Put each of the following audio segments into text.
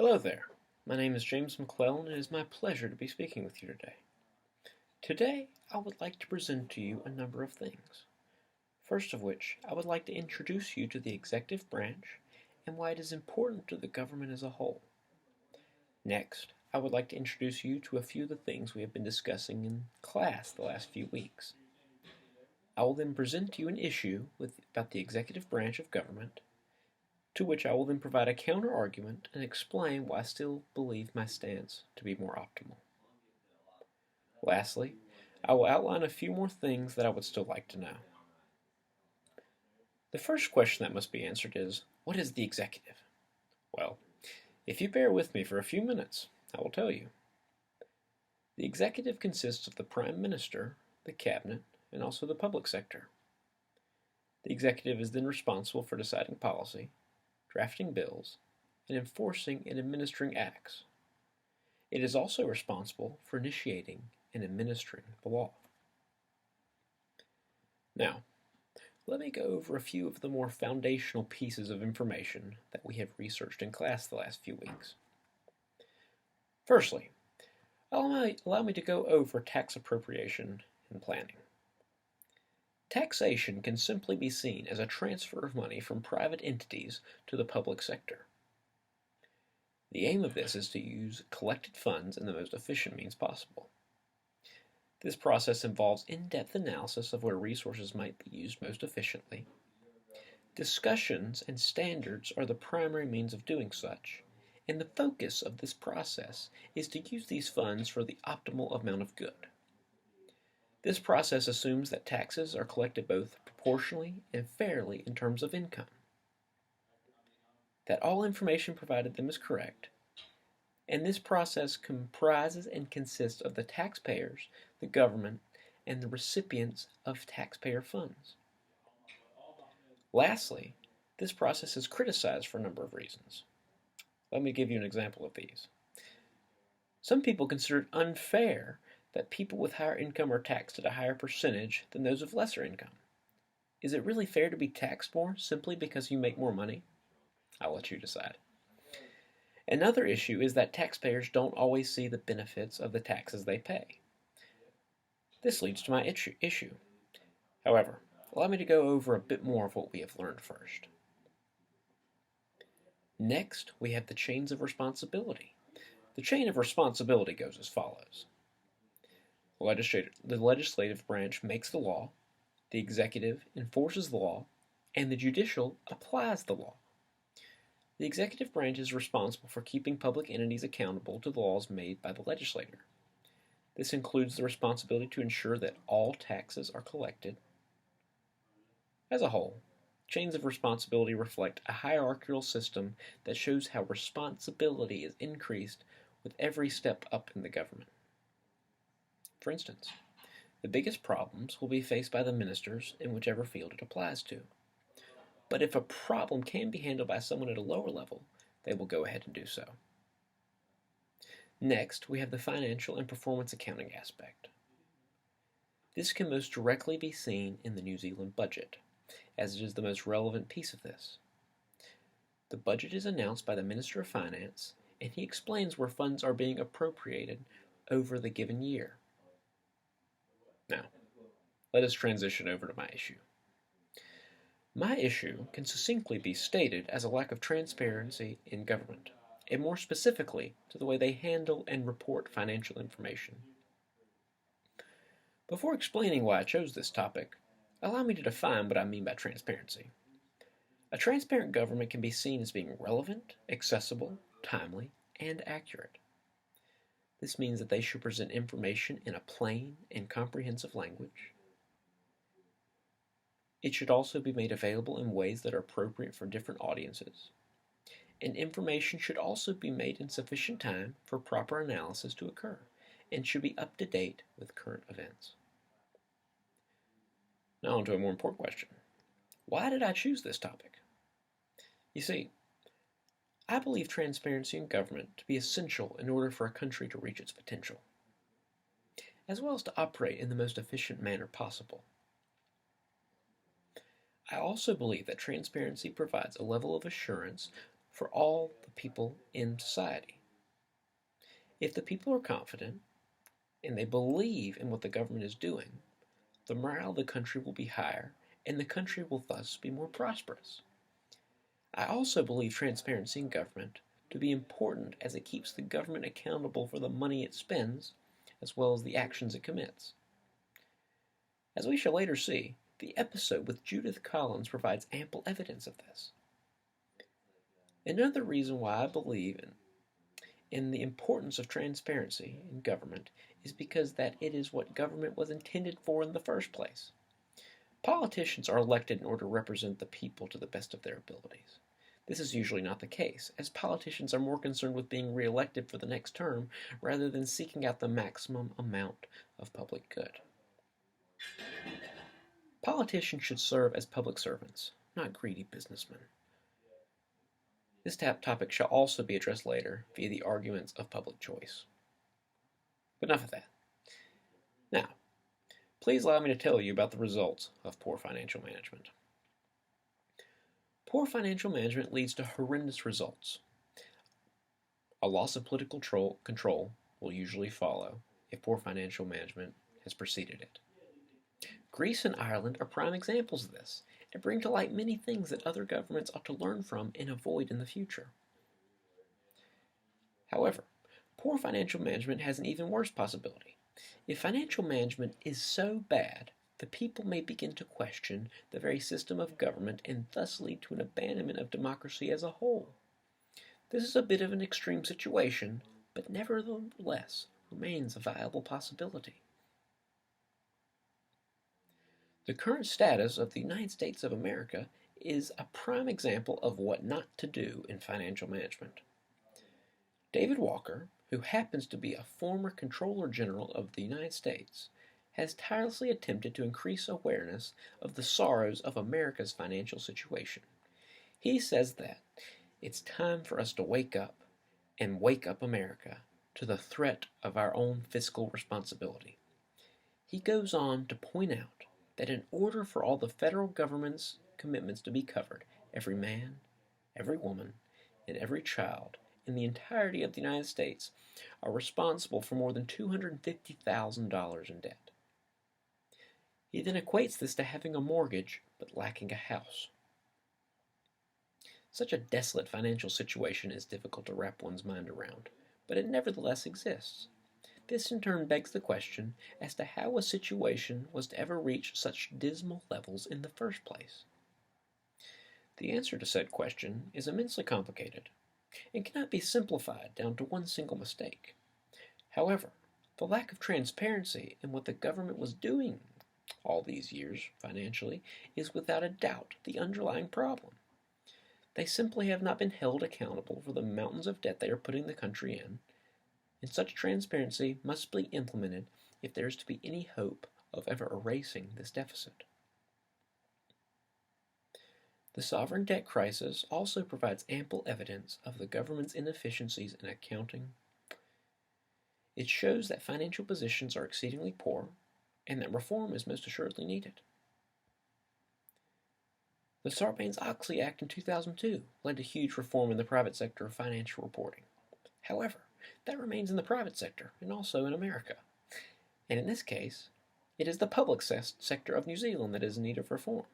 Hello there. My name is James McClellan, and it is my pleasure to be speaking with you today. Today, I would like to present to you a number of things. First of which, I would like to introduce you to the executive branch and why it is important to the government as a whole. Next, I would like to introduce you to a few of the things we have been discussing in class the last few weeks. I will then present to you an issue about the executive branch of government, to which I will then provide a counter-argument and explain why I still believe my stance to be more optimal. Lastly, I will outline a few more things that I would still like to know. The first question that must be answered is, what is the executive? Well, if you bear with me for a few minutes, I will tell you. The executive consists of the Prime Minister, the Cabinet, and also the public sector. The executive is then responsible for deciding policy, drafting bills, and enforcing and administering acts. It is also responsible for initiating and administering the law. Now, let me go over a few of the more foundational pieces of information that we have researched in class the last few weeks. Firstly, allow me to go over tax appropriation and planning. Taxation can simply be seen as a transfer of money from private entities to the public sector. The aim of this is to use collected funds in the most efficient means possible. This process involves in-depth analysis of where resources might be used most efficiently. Discussions and standards are the primary means of doing such, and the focus of this process is to use these funds for the optimal amount of good. This process assumes that taxes are collected both proportionally and fairly in terms of income, that all information provided them is correct, and this process comprises and consists of the taxpayers, the government, and the recipients of taxpayer funds. Lastly, this process is criticized for a number of reasons. Let me give you an example of these. Some people consider it unfair that people with higher income are taxed at a higher percentage than those of lesser income. Is it really fair to be taxed more simply because you make more money? I'll let you decide. Another issue is that taxpayers don't always see the benefits of the taxes they pay. This leads to my issue. However, allow me to go over a bit more of what we have learned first. Next, we have the chains of responsibility. The chain of responsibility goes as follows. The legislative branch makes the law, the executive enforces the law, and the judicial applies the law. The executive branch is responsible for keeping public entities accountable to the laws made by the legislator. This includes the responsibility to ensure that all taxes are collected. As a whole, chains of responsibility reflect a hierarchical system that shows how responsibility is increased with every step up in the government. For instance, the biggest problems will be faced by the ministers in whichever field it applies to. But if a problem can be handled by someone at a lower level, they will go ahead and do so. Next, we have the financial and performance accounting aspect. This can most directly be seen in the New Zealand budget, as it is the most relevant piece of this. The budget is announced by the Minister of Finance, and he explains where funds are being appropriated over the given year. Now, let us transition over to my issue. My issue can succinctly be stated as a lack of transparency in government, and more specifically to the way they handle and report financial information. Before explaining why I chose this topic, allow me to define what I mean by transparency. A transparent government can be seen as being relevant, accessible, timely, and accurate. This means that they should present information in a plain and comprehensive language. It should also be made available in ways that are appropriate for different audiences. And information should also be made in sufficient time for proper analysis to occur, and should be up to date with current events. Now on to a more important question. Why did I choose this topic? You see, I believe transparency in government to be essential in order for a country to reach its potential, as well as to operate in the most efficient manner possible. I also believe that transparency provides a level of assurance for all the people in society. If the people are confident and they believe in what the government is doing, the morale of the country will be higher, and the country will thus be more prosperous. I also believe transparency in government to be important as it keeps the government accountable for the money it spends, as well as the actions it commits. As we shall later see, the episode with Judith Collins provides ample evidence of this. Another reason why I believe in the importance of transparency in government is because that it is what government was intended for in the first place. Politicians are elected in order to represent the people to the best of their abilities. This is usually not the case, as politicians are more concerned with being re-elected for the next term rather than seeking out the maximum amount of public good. Politicians should serve as public servants, not greedy businessmen. This topic shall also be addressed later via the arguments of public choice. But enough of that. Now, please allow me to tell you about the results of poor financial management. Poor financial management leads to horrendous results. A loss of political control will usually follow if poor financial management has preceded it. Greece and Ireland are prime examples of this, and bring to light many things that other governments ought to learn from and avoid in the future. However, poor financial management has an even worse possibility. If financial management is so bad, the people may begin to question the very system of government and thus lead to an abandonment of democracy as a whole. This is a bit of an extreme situation, but nevertheless remains a viable possibility. The current status of the United States of America is a prime example of what not to do in financial management. David Walker, who happens to be a former Comptroller General of the United States, has tirelessly attempted to increase awareness of the sorrows of America's financial situation. He says that it's time for us to wake up, and wake up America, to the threat of our own fiscal responsibility. He goes on to point out that in order for all the federal government's commitments to be covered, every man, every woman, and every child in the entirety of the United States are responsible for more than $250,000 in debt. He then equates this to having a mortgage but lacking a house. Such a desolate financial situation is difficult to wrap one's mind around, but it nevertheless exists. This in turn begs the question as to how a situation was to ever reach such dismal levels in the first place. The answer to said question is immensely complicated and cannot be simplified down to one single mistake. However, the lack of transparency in what the government was doing all these years financially is without a doubt the underlying problem. They simply have not been held accountable for the mountains of debt they are putting the country in, and such transparency must be implemented if there is to be any hope of ever erasing this deficit. The sovereign debt crisis also provides ample evidence of the government's inefficiencies in accounting. It shows that financial positions are exceedingly poor and that reform is most assuredly needed. The Sarbanes-Oxley Act in 2002 led to huge reform in the private sector of financial reporting. However, that remains in the private sector and also in America. And in this case, it is the public sector of New Zealand that is in need of reform.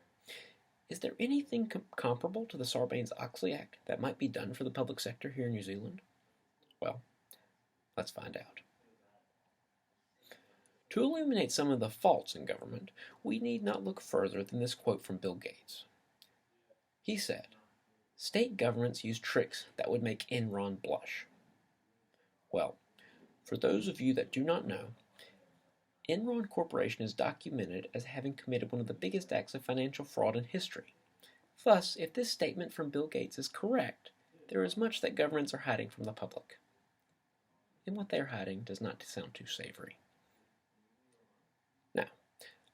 Is there anything comparable to the Sarbanes-Oxley Act that might be done for the public sector here in New Zealand? Well, let's find out. To illuminate some of the faults in government, we need not look further than this quote from Bill Gates. He said, "State governments use tricks that would make Enron blush." Well, for those of you that do not know, Enron Corporation is documented as having committed one of the biggest acts of financial fraud in history. Thus, if this statement from Bill Gates is correct, there is much that governments are hiding from the public. And what they are hiding does not sound too savory. Now,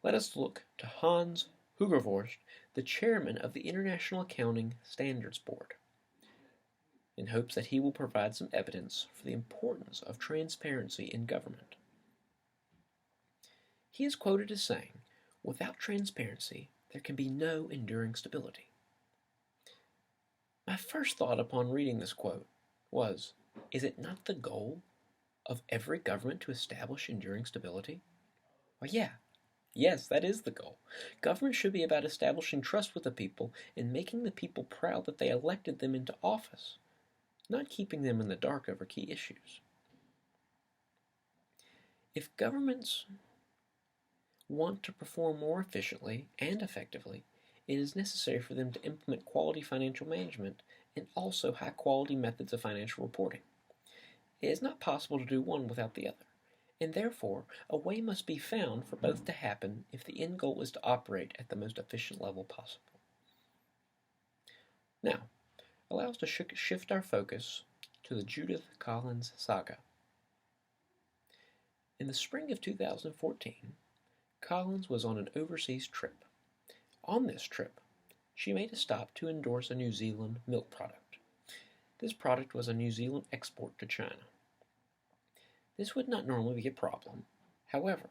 let us look to Hans Hugervorst, the chairman of the International Accounting Standards Board, in hopes that he will provide some evidence for the importance of transparency in government. He is quoted as saying, "Without transparency, there can be no enduring stability." My first thought upon reading this quote was, is it not the goal of every government to establish enduring stability? Well, yes, that is the goal. Government should be about establishing trust with the people and making the people proud that they elected them into office, not keeping them in the dark over key issues. If governments want to perform more efficiently and effectively, it is necessary for them to implement quality financial management and also high-quality methods of financial reporting. It is not possible to do one without the other, and therefore a way must be found for both to happen if the end goal is to operate at the most efficient level possible. Now, allow us to shift our focus to the Judith Collins saga. In the spring of 2014, Collins was on an overseas trip. On this trip, she made a stop to endorse a New Zealand milk product. This product was a New Zealand export to China. This would not normally be a problem. However,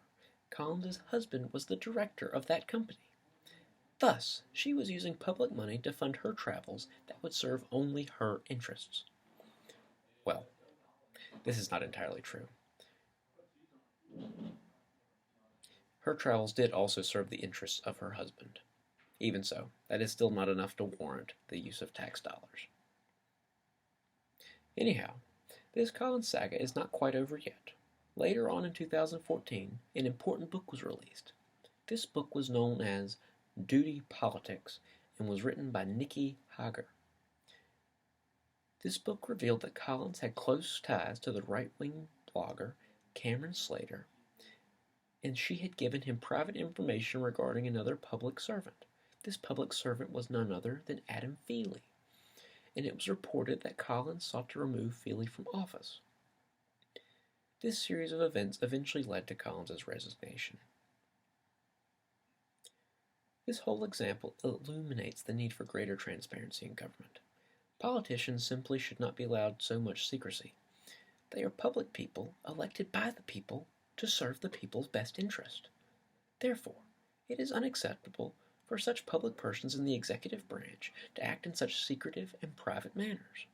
Collins' husband was the director of that company. Thus, she was using public money to fund her travels that would serve only her interests. Well, this is not entirely true. Her travels did also serve the interests of her husband. Even so, that is still not enough to warrant the use of tax dollars. Anyhow, this Collins saga is not quite over yet. Later on in 2014, an important book was released. This book was known as Duty Politics and was written by Nikki Hager. This book revealed that Collins had close ties to the right-wing blogger Cameron Slater, and she had given him private information regarding another public servant. This public servant was none other than Adam Feely, and it was reported that Collins sought to remove Feely from office. This series of events eventually led to Collins' resignation. This whole example illuminates the need for greater transparency in government. Politicians simply should not be allowed so much secrecy. They are public people elected by the people to serve the people's best interest. Therefore, it is unacceptable for such public persons in the executive branch to act in such secretive and private manners.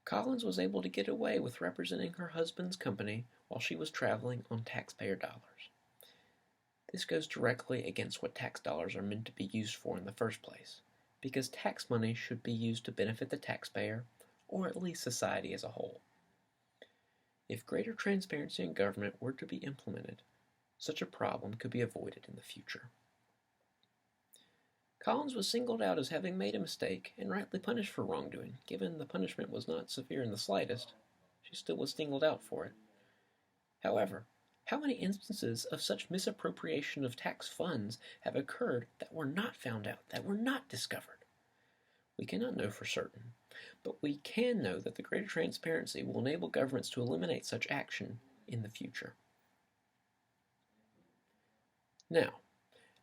Collins was able to get away with representing her husband's company while she was traveling on taxpayer dollars. This goes directly against what tax dollars are meant to be used for in the first place, because tax money should be used to benefit the taxpayer, or at least society as a whole. If greater transparency in government were to be implemented, such a problem could be avoided in the future. Collins was singled out as having made a mistake and rightly punished for wrongdoing. Given the punishment was not severe in the slightest, she still was singled out for it. However, how many instances of such misappropriation of tax funds have occurred that were not found out, that were not discovered? We cannot know for certain, but we can know that the greater transparency will enable governments to eliminate such action in the future. Now,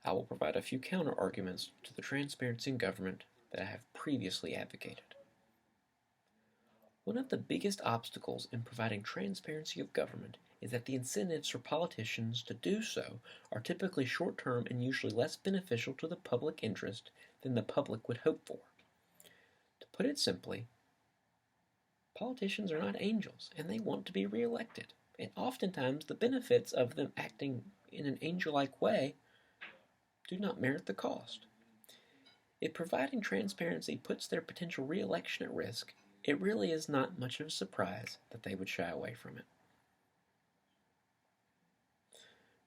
I will provide a few counter-arguments to the transparency in government that I have previously advocated. One of the biggest obstacles in providing transparency of government is that the incentives for politicians to do so are typically short-term and usually less beneficial to the public interest than the public would hope for. To put it simply, politicians are not angels, and they want to be re-elected, and oftentimes the benefits of them acting in an angel-like way do not merit the cost. If providing transparency puts their potential re-election at risk, it really is not much of a surprise that they would shy away from it.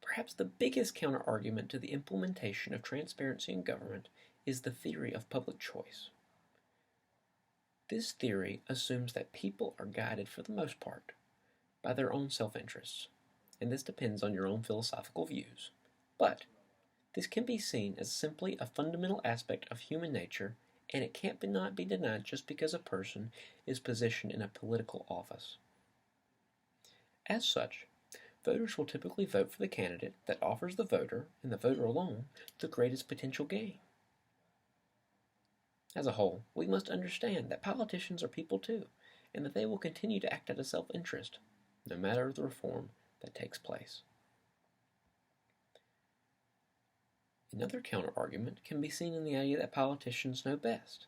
Perhaps the biggest counter-argument to the implementation of transparency in government is the theory of public choice. This theory assumes that people are guided, for the most part, by their own self-interests, and this depends on your own philosophical views. But this can be seen as simply a fundamental aspect of human nature, and it can't not be denied just because a person is positioned in a political office. As such, voters will typically vote for the candidate that offers the voter, and the voter alone, the greatest potential gain. As a whole, we must understand that politicians are people too, and that they will continue to act out of self-interest, no matter the reform that takes place. Another counter-argument can be seen in the idea that politicians know best.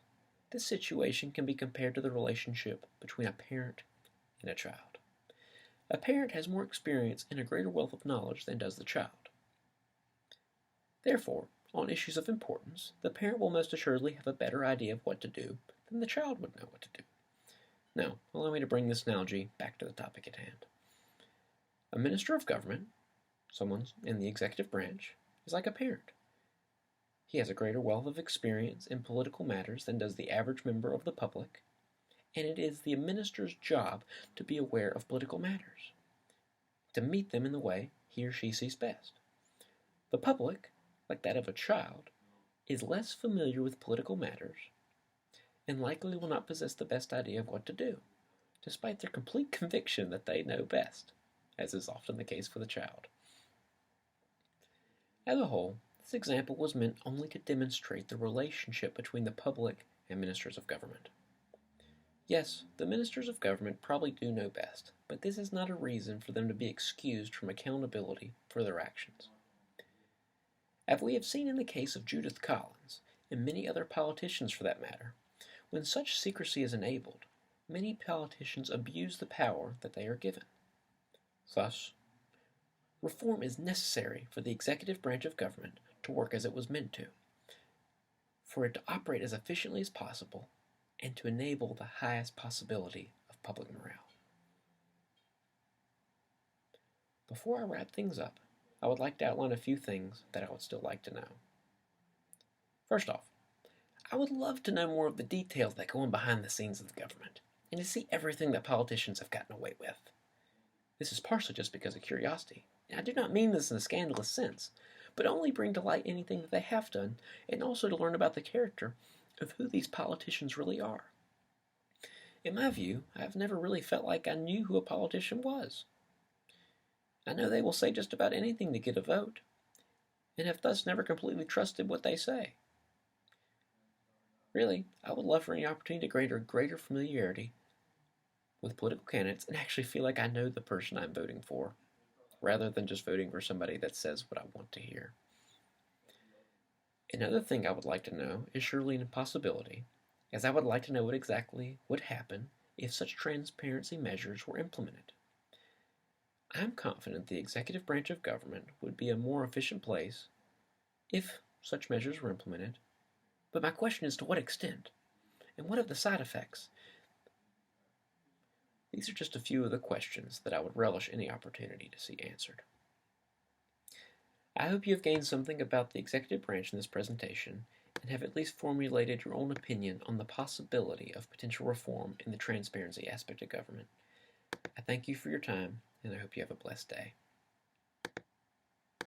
This situation can be compared to the relationship between a parent and a child. A parent has more experience and a greater wealth of knowledge than does the child. Therefore, on issues of importance, the parent will most assuredly have a better idea of what to do than the child would know what to do. Now, allow me to bring this analogy back to the topic at hand. A minister of government, someone in the executive branch, is like a parent. He has a greater wealth of experience in political matters than does the average member of the public, and it is the minister's job to be aware of political matters, to meet them in the way he or she sees best. The public, like that of a child, is less familiar with political matters and likely will not possess the best idea of what to do, despite their complete conviction that they know best, as is often the case for the child. As a whole, this example was meant only to demonstrate the relationship between the public and ministers of government. Yes, the ministers of government probably do know best, but this is not a reason for them to be excused from accountability for their actions. As we have seen in the case of Judith Collins, and many other politicians for that matter, when such secrecy is enabled, many politicians abuse the power that they are given. Thus, reform is necessary for the executive branch of government to work as it was meant to, for it to operate as efficiently as possible, and to enable the highest possibility of public morale. Before I wrap things up, I would like to outline a few things that I would still like to know. First off, I would love to know more of the details that go on behind the scenes of the government, and to see everything that politicians have gotten away with. This is partially just because of curiosity, and I do not mean this in a scandalous sense, but only bring to light anything that they have done, and also to learn about the character of who these politicians really are. In my view, I have never really felt like I knew who a politician was. I know they will say just about anything to get a vote, and have thus never completely trusted what they say. Really, I would love for any opportunity to gain greater familiarity with political candidates and actually feel like I know the person I'm voting for, rather than just voting for somebody that says what I want to hear. Another thing I would like to know is surely an impossibility, as I would like to know what exactly would happen if such transparency measures were implemented. I am confident the executive branch of government would be a more efficient place if such measures were implemented, but my question is to what extent, and what of the side effects? These are just a few of the questions that I would relish any opportunity to see answered. I hope you have gained something about the executive branch in this presentation and have at least formulated your own opinion on the possibility of potential reform in the transparency aspect of government. I thank you for your time, and I hope you have a blessed day.